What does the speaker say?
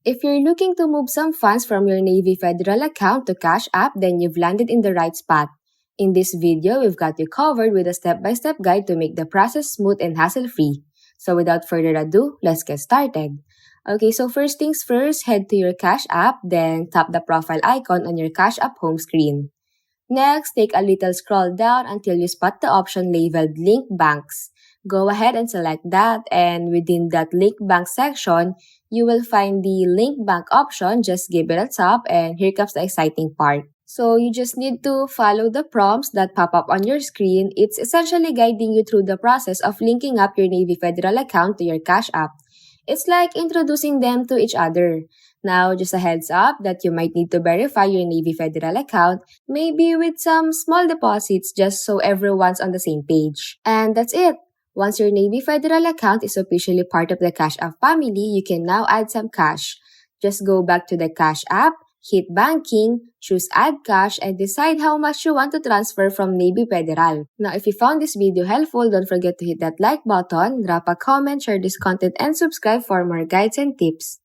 If you're looking to move some funds from your Navy Federal account to Cash App, then you've landed in the right spot. In this video, we've got you covered with a step-by-step guide to make the process smooth and hassle-free. So without further ado, let's get started. Okay, so first things first, head to your Cash App, then tap the profile icon on your Cash App home screen. Next, take a little scroll down until you spot the option labeled Link Banks. Go ahead and select that, and within that Link Bank section, you will find the Link Bank option. Just give it a tap, and here comes the exciting part. So you just need to follow the prompts that pop up on your screen. It's essentially guiding you through the process of linking up your Navy Federal account to your Cash App. It's like introducing them to each other. Now, just a heads up that you might need to verify your Navy Federal account, maybe with some small deposits just so everyone's on the same page. And that's it! Once your Navy Federal account is officially part of the Cash App family, you can now add some cash. Just go back to the Cash App, hit Banking, choose Add Cash, and decide how much you want to transfer from Navy Federal. Now, if you found this video helpful, don't forget to hit that like button, drop a comment, share this content, and subscribe for more guides and tips.